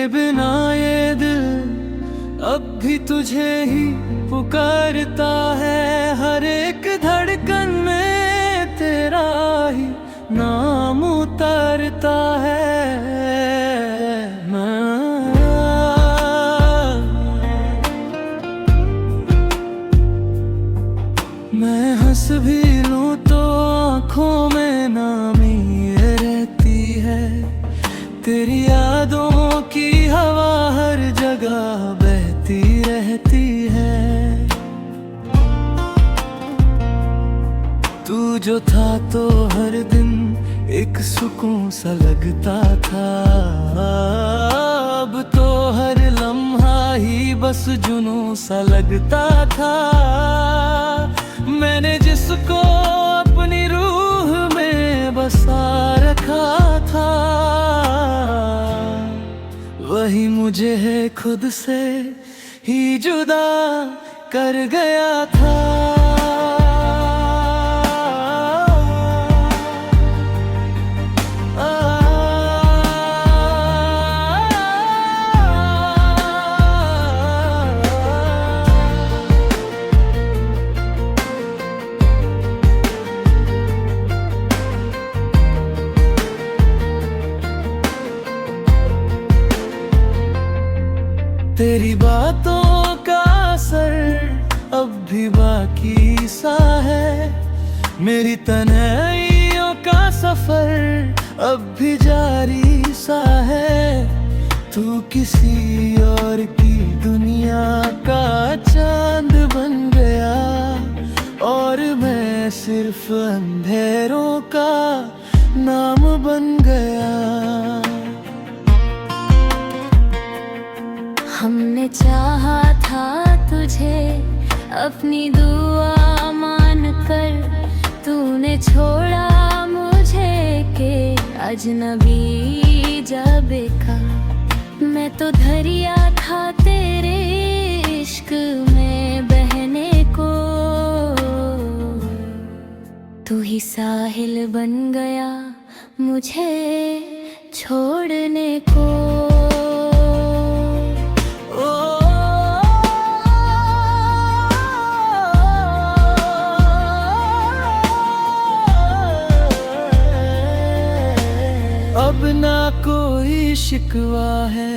बिना ये दिल अब भी तुझे ही पुकारता है। हर एक धड़कन में तेरा ही नाम उतारता है। मैं हंस भी लूं तो आँखों में नामी ये रहती है। तेरी यादों की हवा हर जगह बहती रहती है। तू जो था तो हर दिन एक सुकून सा लगता था। अब तो हर लम्हा ही बस जुनून सा लगता था। मैंने जिसको अपनी रूह में बसा रखा था, वही मुझे है खुद से ही जुदा कर गया था। तेरी बातों का असर अब भी बाकी सा है। मेरी तन्हाइयों का सफर अब भी जारी सा है। तू किसी और की दुनिया का चांद बन गया और मैं सिर्फ अंधेरों का नाम बन गया। हमने चाहा था तुझे अपनी दुआ मान कर, तूने छोड़ा मुझे के अजनबी जाबे का। मैं तो दरिया था तेरे इश्क में बहने को, तू ही साहिल बन गया मुझे छोड़ने को। अब ना कोई शिकवा है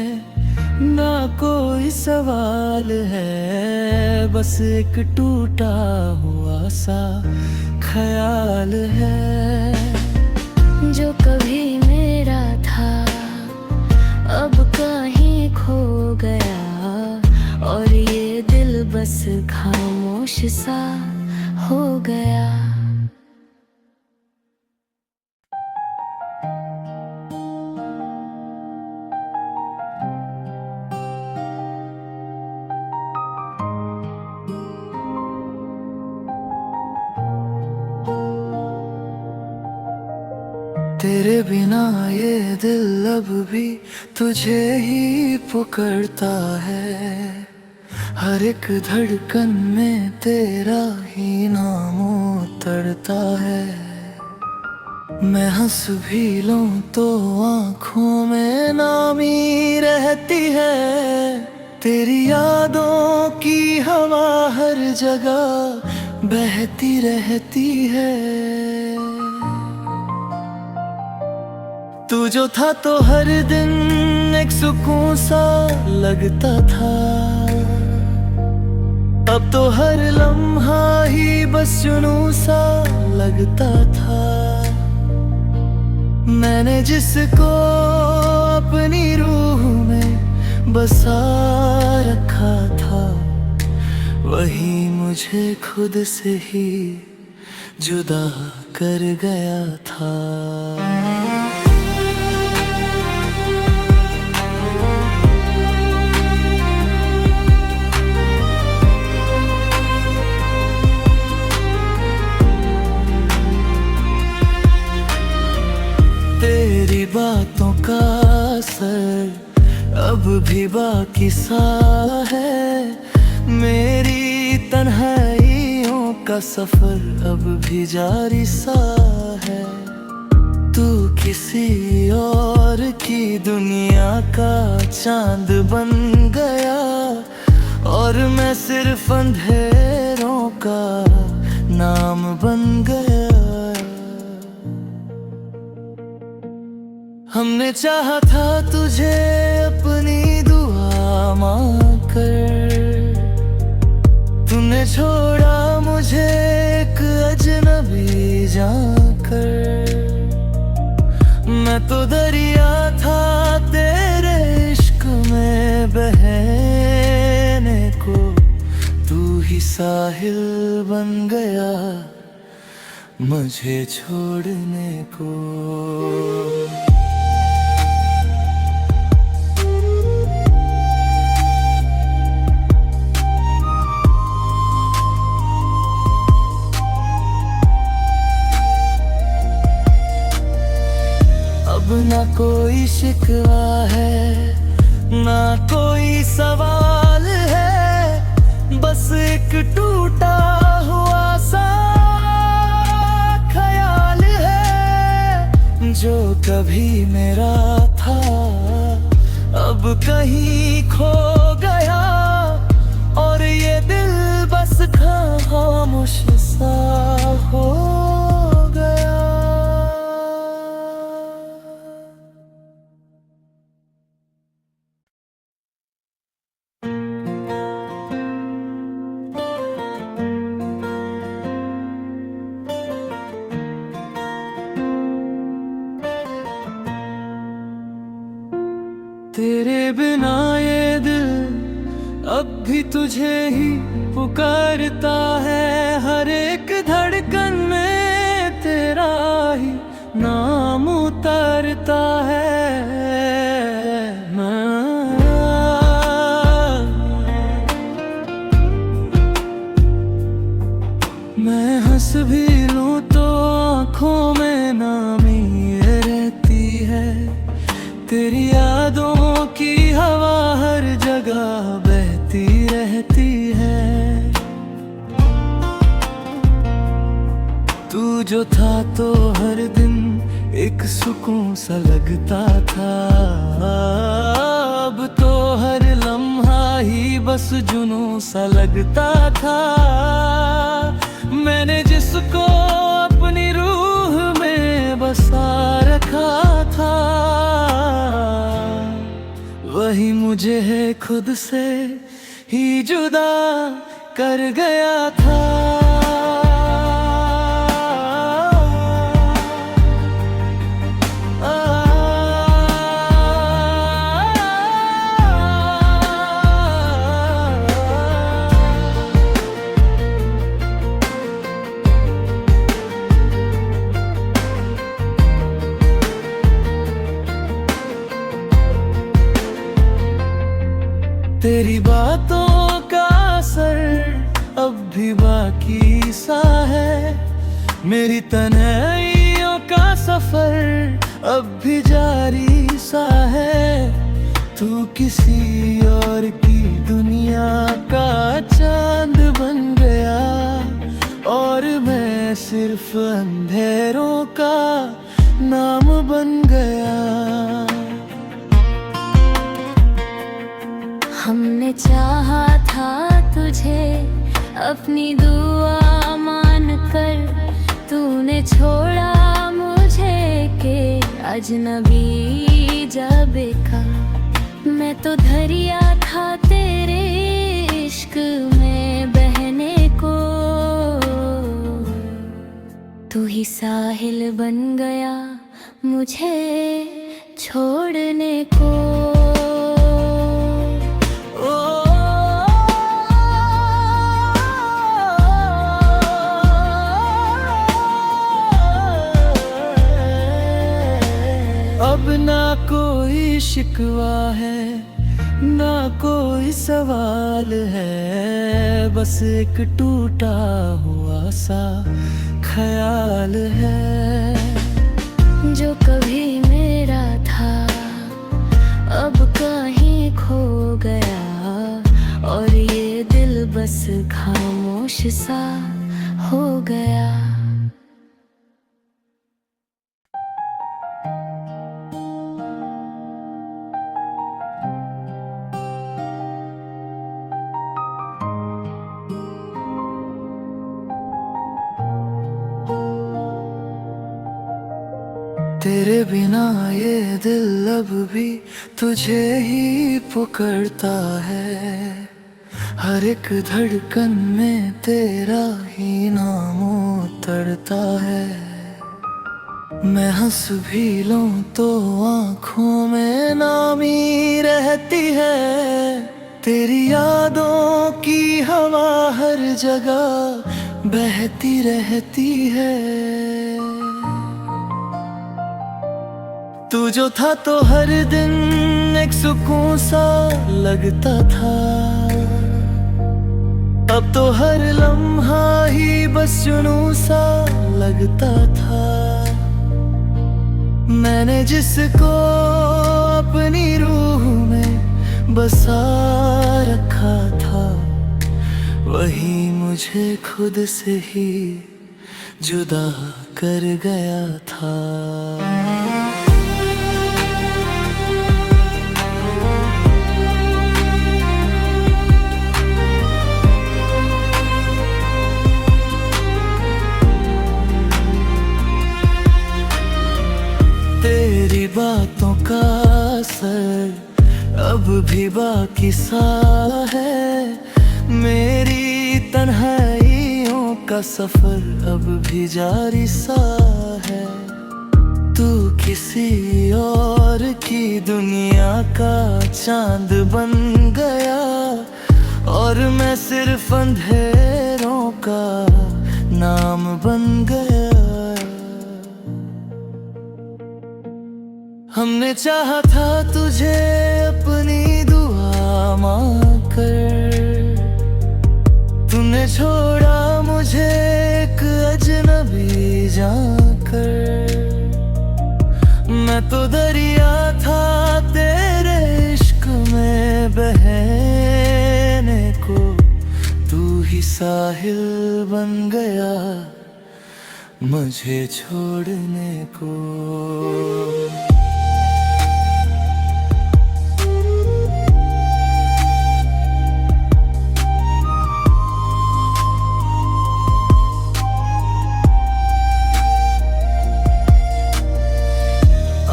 ना कोई सवाल है, बस एक टूटा हुआ सा ख्याल है। जो कभी मेरा था अब कहीं खो गया और ये दिल बस खामोश सा हो गया। तेरे बिना ये दिल अब भी तुझे ही पुकारता है। हर एक धड़कन में तेरा ही नाम उतरता है। मैं हंस भी लूं तो आँखों में नामी रहती है। तेरी यादों की हवा हर जगह बहती रहती है। तू जो था तो हर दिन एक सुकून सा लगता था। अब तो हर लम्हा ही बस जुनून सा लगता था। मैंने जिसको अपनी रूह में बसा रखा था, वही मुझे खुद से ही जुदा कर गया था। तेरी बातों का असर अब भी बाकी सा है। मेरी तन्हाइयों का सफर अब भी जारी सा है। तू किसी और की दुनिया का चांद बन गया और मैं सिर्फ अंधेरों का नाम बन गया। हमने चाहा था तुझे अपनी दुआ मांगकर, तूने छोड़ा मुझे एक अजनबी जानकर। मैं तो दरिया था तेरे इश्क में बहने को, तू ही साहिल बन गया मुझे छोड़ने को। अब ना कोई शिकवा है, ना कोई सवाल है, बस एक टूटा हुआ सा ख्याल है जो कभी मेरा था अब कहीं खो गया और ये दिल बस खामोश सा हो गया। तेरे बिना ये दिल अब भी तुझे ही पुकारता है, हर एक धड़कन में तेरा ही नाम उतारता है। मैं हंस भी लूं तो आँखों में नामी ये रहती है, तेरी यादों की हवा हर जगह बहती रहती है। तू जो था तो हर दिन एक सुकून सा लगता था, अब तो हर लम्हा ही बस जुनून सा लगता था। मैंने जिसको अपनी रूह में बसा रखा था, वही मुझे है खुद से ही जुदा कर गया था। तेरी बातों का असर अब भी बाकी सा है, मेरी तन्हाइयों का सफर अब भी जारी सा है। तू किसी और की दुनिया का चांद बन गया और मैं सिर्फ अंधेरों का नाम बन गया। हमने चाहा था तुझे अपनी दुआ मानकर, तूने छोड़ा मुझे के अजनबी जा बेका। मैं तो दरिया था तेरे इश्क में बहने को, तू ही साहिल बन गया मुझे छोड़ने को। अब ना कोई शिकवा है, ना कोई सवाल है, बस एक टूटा हुआ सा ख्याल है जो कभी मेरा था अब कहीं खो गया और ये दिल बस खामोश सा हो गया। तेरे बिना ये दिल अब भी तुझे ही पुकारता है। हर एक धड़कन में तेरा ही नाम उतरता है। मैं हंस भी लूं तो आंखों में नामी रहती है। तेरी यादों की हवा हर जगह बहती रहती है। तू जो था तो हर दिन एक सुकून सा लगता था। अब तो हर लम्हा ही बस जुनून सा लगता था। मैंने जिसको अपनी रूह में बसा रखा था, वही मुझे खुद से ही जुदा कर गया था। तेरी बातों का असर अब भी बाकी सा है। मेरी तन्हाइयों का सफर अब भी जारी सा है। तू किसी और की दुनिया का चांद बन गया, और मैं सिर्फ अंधेरों का नाम बन गया। हमने चाहा था तुझे अपनी दुआ मांगकर, तूने छोड़ा मुझे एक अजनबी जानकर। मैं तो दरिया था तेरे इश्क में बहने को, तू ही साहिल बन गया मुझे छोड़ने को।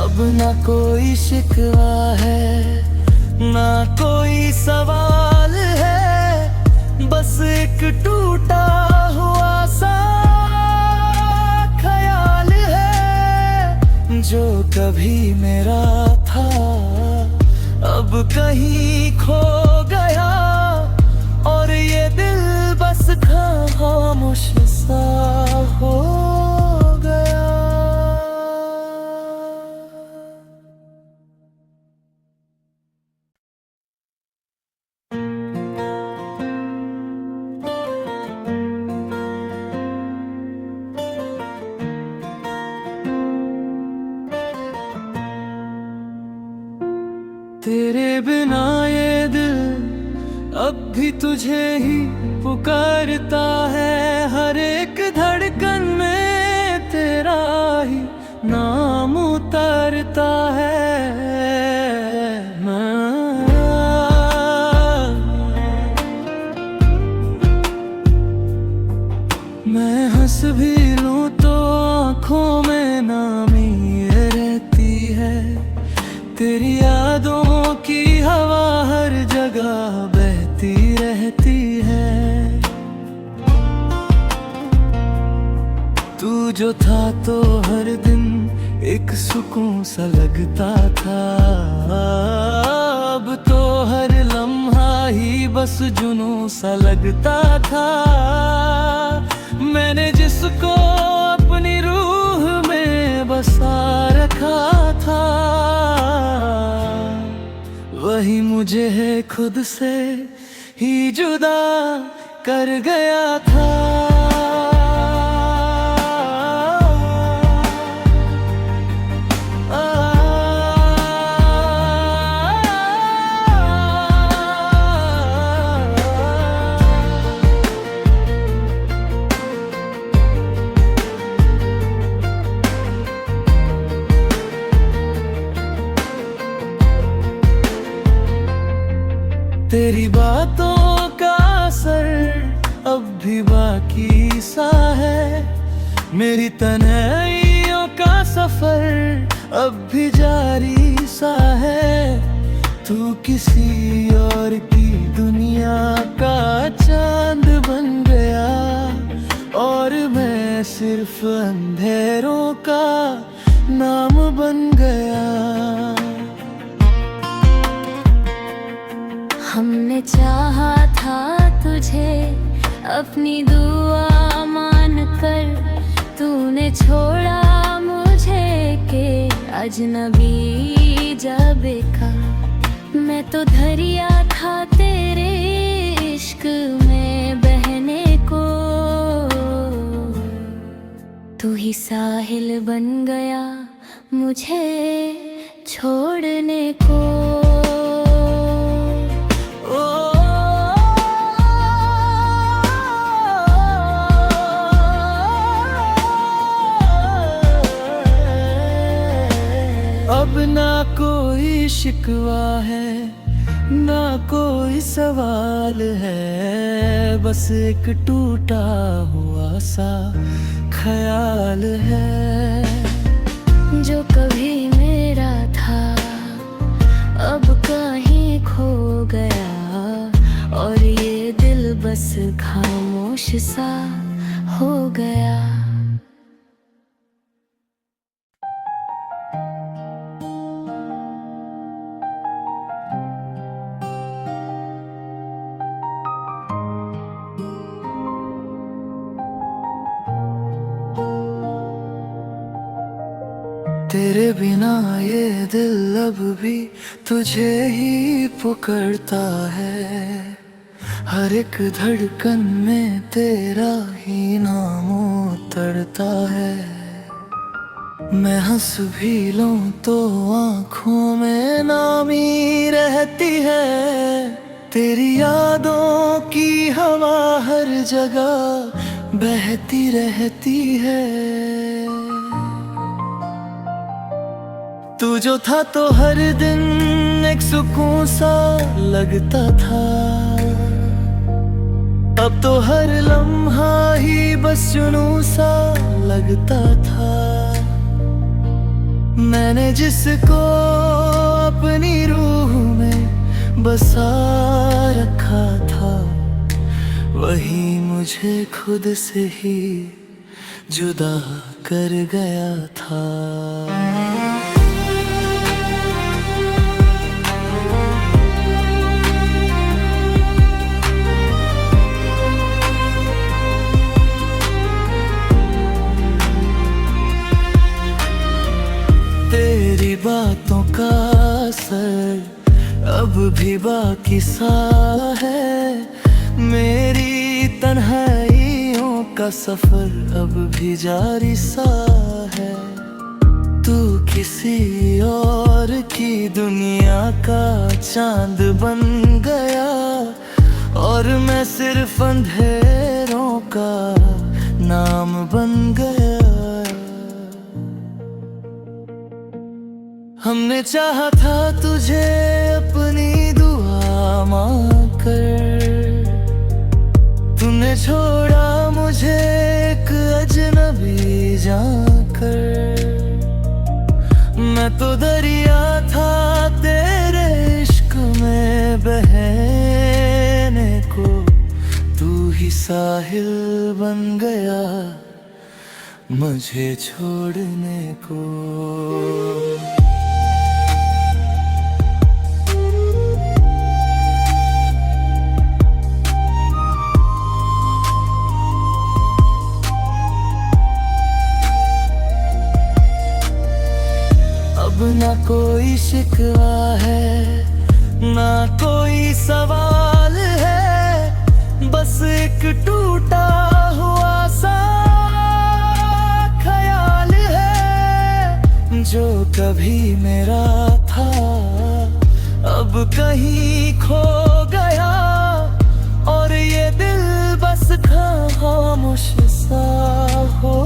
अब ना कोई शिकवा है, ना कोई सवाल है, बस एक टूटा हुआ सा ख्याल है। जो कभी मेरा था अब कहीं खो गया, और ये दिल बस खामोश सा हो गया। तेरे बिना ये दिल अब भी तुझे ही पुकारता है। हर एक धड़कन में तेरा ही नाम उतरता है। मैं हंस भी लूं तो आंखों में नामी ये रहती है। तेरी यादों की हवा हर जगह बहती रहती है। तू जो था तो हर दिन एक सुकून सा लगता था। अब तो हर लम्हा ही बस जुनून सा लगता था। मैंने जिसको अपनी रूह में बसा रखा था, वही मुझे है खुद से ही जुदा कर गया था। तेरी बातों का असर अब भी बाकी सा है। मेरी तन्हाइयों का सफर अब भी जारी सा है। तू किसी और की दुनिया का चांद बन गया और मैं सिर्फ अंधेरों का नाम बन गया। हमने चाहा था तुझे अपनी दुआ मानकर, तूने छोड़ा मुझे के अजनबी जा बेका। मैं तो दरिया था तेरे इश्क में बहने को, तू ही साहिल बन गया मुझे छोड़ने को। अब ना कोई शिकवा है ना कोई सवाल है, बस एक टूटा हुआ सा ख्याल है। जो कभी मेरा था अब कहीं खो गया, और ये दिल बस खामोश सा हो गया। तेरे बिना ये दिल अब भी तुझे ही पुकारता है। हर एक धड़कन में तेरा ही नाम उतरता है। मैं हंस भी लूं तो आँखों में नामी रहती है। तेरी यादों की हवा हर जगह बहती रहती है। तू जो था तो हर दिन एक सुकून सा लगता था, अब तो हर लम्हा ही बस जुनून सा लगता था। मैंने जिसको अपनी रूह में बसा रखा था, वही मुझे खुद से ही जुदा कर गया था। तेरी बातों का असर अब भी बाकी सा है। मेरी तन्हाइयों का सफर अब भी जारी सा है। तू किसी और की दुनिया का चांद बन गया और मैं सिर्फ अंधेरों का नाम बन गया। हमने चाहा था तुझे अपनी दुआ मांगकर, तूने छोड़ा मुझे एक अजनबी जानकर। मैं तो दरिया था तेरे इश्क में बहने को, तू ही साहिल बन गया मुझे छोड़ने को। ना कोई शिकवा है ना कोई सवाल है, बस एक टूटा हुआ सा ख्याल है। जो कभी मेरा था अब कहीं खो गया और ये दिल बस खामोश सा हो